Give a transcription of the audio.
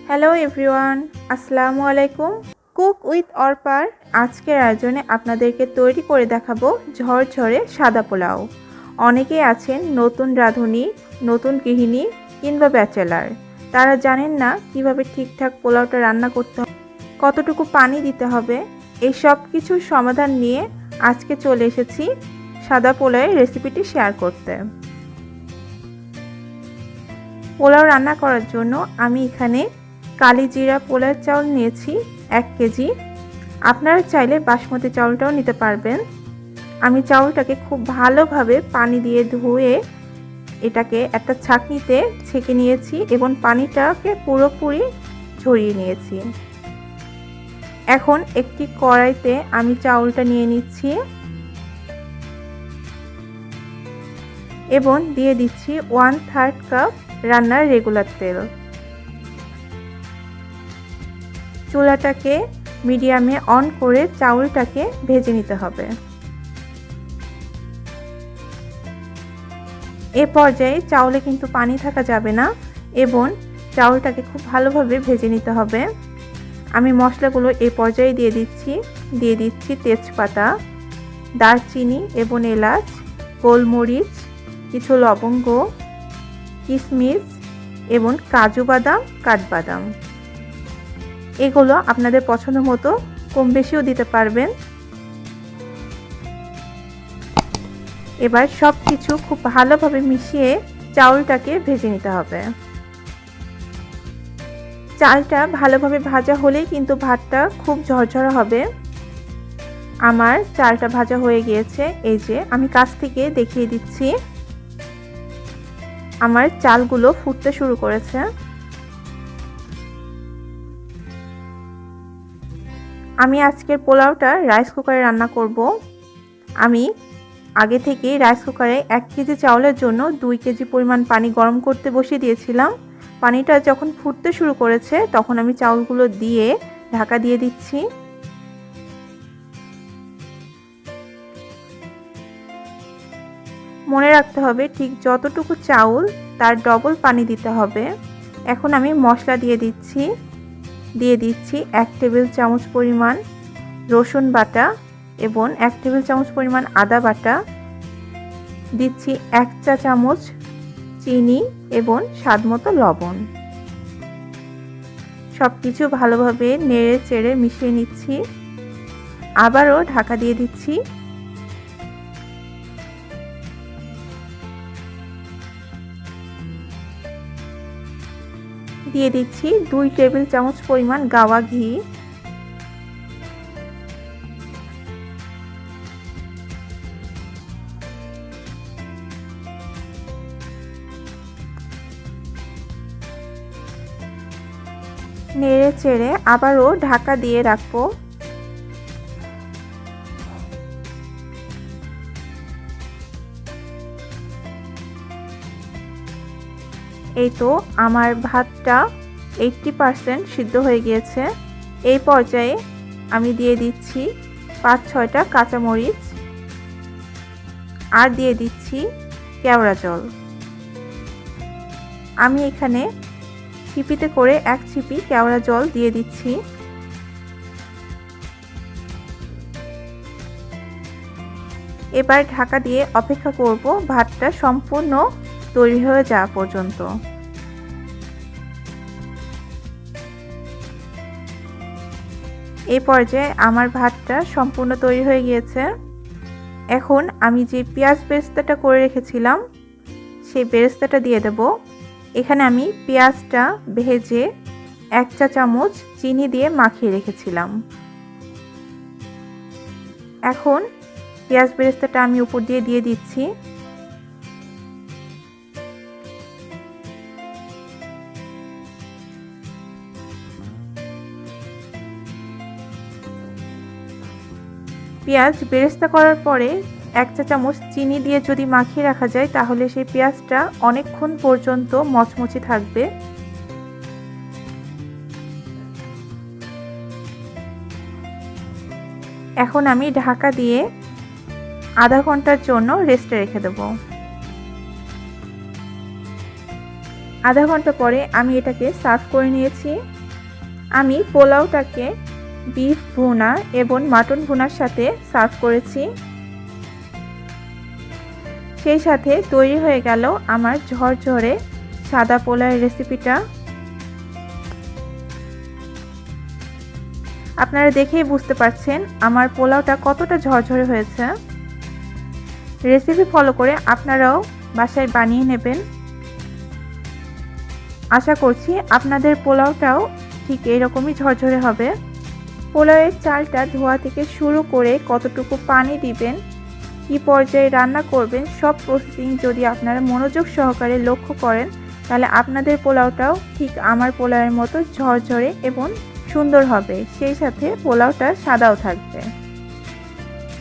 Hello everyone, আসসালামু আলাইকুম। Cook with অর্পার আজকের আয়োজনে আপনাদেরকে তৈরি করে দেখাবো ঝরঝরে সাদা পোলাও। অনেকেই আছেন নতুন রাঁধুনি, নতুন গৃহিণী কিংবা ব্যাচেলার, তারা জানেন না কিভাবে ঠিকঠাক পোলাওটা রান্না করতে হবে, কতটুকু পানি দিতে হবে। এই সব কিছুর সমাধান নিয়ে আজকে চলে এসেছি সাদা পোলাওয়ের রেসিপিটি শেয়ার করতে। পোলাও রান্না করার জন্য আমি এখানে কালি জিরা পোলার চাউল নিয়েছি 1 কেজি। আপনারা চাইলে বাসমতি চাউলটাও নিতে পারবেন। আমি চাউলটাকে খুব ভালোভাবে পানি দিয়ে ধুয়ে এটাকে একটা ছাঁকনিতে ছেঁকে নিয়েছি এবং পানিটাকে পুরোপুরি ঝরিয়ে নিয়েছি। এখন একটি কড়াইতে আমি চাউলটা নিয়ে নিচ্ছি এবং দিয়ে দিচ্ছি 1/3 কাপ রান্নার রেগুলার তেল। চুলাটাকে মিডিয়ামে অন করে চাউলটাকে ভেজে নিতে হবে। এ পর্যায়ে চাউলে কিন্তু পানি থাকা যাবে না এবং চাউলটাকে খুব ভালোভাবে ভেজে নিতে হবে। আমি মশলাগুলো এই পর্যায়ে দিয়ে দিচ্ছি তেজপাতা, দারচিনি এবং এলাচ, গোলমরিচ, কিছু লবঙ্গ, কিশমিশ এবং কাজু বাদাম, কাঠবাদাম। এগুলো আপনাদের পছন্দ মতো কম বেশিও দিতে পারবেন। এবার সব কিছু খুব ভালোভাবে মিশিয়ে চাউলটাকে ভেজে নিতে হবে। চালটা ভালোভাবে ভাজা হলেই কিন্তু ভাতটা খুব ঝরঝরা হবে। আমার চালটা ভাজা হয়ে গিয়েছে, এই যে আমি কাছ থেকে দেখিয়ে দিচ্ছি। আমার চালগুলো ফুটতে শুরু করেছে। আমি আজকের পোলাওটা রাইস কুকারে রান্না করব। আমি আগে থেকেই রাইস কুকারে 1 কেজি চাউলের জন্য 2 কেজি পরিমাণ পানি গরম করতে বসিয়ে দিয়েছিলাম। পানিটা যখন ফুটতে শুরু করেছে তখন আমি চাউলগুলো দিয়ে ঢাকা দিয়ে দিচ্ছি। মনে রাখতে হবে ঠিক যতটুকু চাউল তার ডবল পানি দিতে হবে। এখন আমি মশলা দিয়ে দিচ্ছি 1 টেবিল চামচ পরিমাণ রসুন বাটা এবং 1 টেবিল চামচ পরিমাণ আদা বাটা, দিচ্ছি 1 চা চামচ চিনি এবং স্বাদমতো লবণ। সব কিছু ভালোভাবে নেড়ে চেড়ে মিশিয়ে নিচ্ছি। আবারও ঢাকা দিয়ে দিচ্ছি। দিয়ে দিচ্ছি 2 টেবিল চামচ পরিমাণ গাওয়া ঘি। নেড়ে চেড়ে আবারও ঢাকা দিয়ে রাখবো। এই তো আমার ভাতটা 80% সিদ্ধ হয়ে গিয়েছে। এই পর্যায়ে আমি দিয়ে দিচ্ছি 5-6টা কাঁচামরিচ আর দিয়ে দিচ্ছি কেওড়া জল। আমি এখানে ছিপিতে করে 1 ছিপি কেওড়া জল দিয়ে দিচ্ছি। এবার ঢাকা দিয়ে অপেক্ষা করব ভাতটা সম্পূর্ণ তৈরি হয়ে যাওয়া পর্যন্ত। এই পর্যায়ে আমার ভাতটা সম্পূর্ণ তৈরি হয়ে গিয়েছে। এখন আমি যে পেঁয়াজ বেরেস্তাটা করে রেখেছিলাম সেই বেরেস্তাটা দিয়ে দেব। এখানে আমি পেঁয়াজটা ভেজে 1 চা চামচ চিনি দিয়ে মাখিয়ে রেখেছিলাম। এখন পেঁয়াজ বেরেস্তাটা আমি উপর দিয়ে দিচ্ছি। পেঁয়াজ বেরেস্তা করার পরে 1 চা চামচ চিনি দিয়ে যদি মাখিয়ে রাখা যায় তাহলে সেই পেঁয়াজটা অনেকক্ষণ পর্যন্ত মচমচে থাকবে। এখন আমি ঢাকা দিয়ে আধা ঘন্টার জন্য রেস্টে রেখে দেব। আধা ঘন্টা পরে আমি এটাকে সার্ভ করে নিয়েছি। আমি পোলাওটাকে বিফ ভুনা এবং মাটন ভুনার সাথে সার্ভ করেছি। সেই সাথে তৈরি হয়ে গেল আমার ঝরঝরে সাদা পোলাওয়ের রেসিপিটা। আপনারা দেখেই বুঝতে পারছেন আমার পোলাওটা কতটা ঝরঝরে হয়েছে। রেসিপি ফলো করে আপনারাও বাসায় বানিয়ে নেবেন। আশা করছি আপনাদের পোলাওটাও ঠিক এরকমই ঝরঝরে হবে। পোলাওয়ের চালটা ধোয়া থেকে শুরু করে কতটুকু পানি দিবেন, কী পর্যায়ে রান্না করবেন, সব প্রসেসিং যদি আপনারা মনোযোগ সহকারে লক্ষ্য করেন তাহলে আপনাদের পোলাওটাও ঠিক আমার পোলাওয়ের মতো ঝরঝরে এবং সুন্দর হবে। সেই সাথে পোলাওটা সাদাও থাকবে।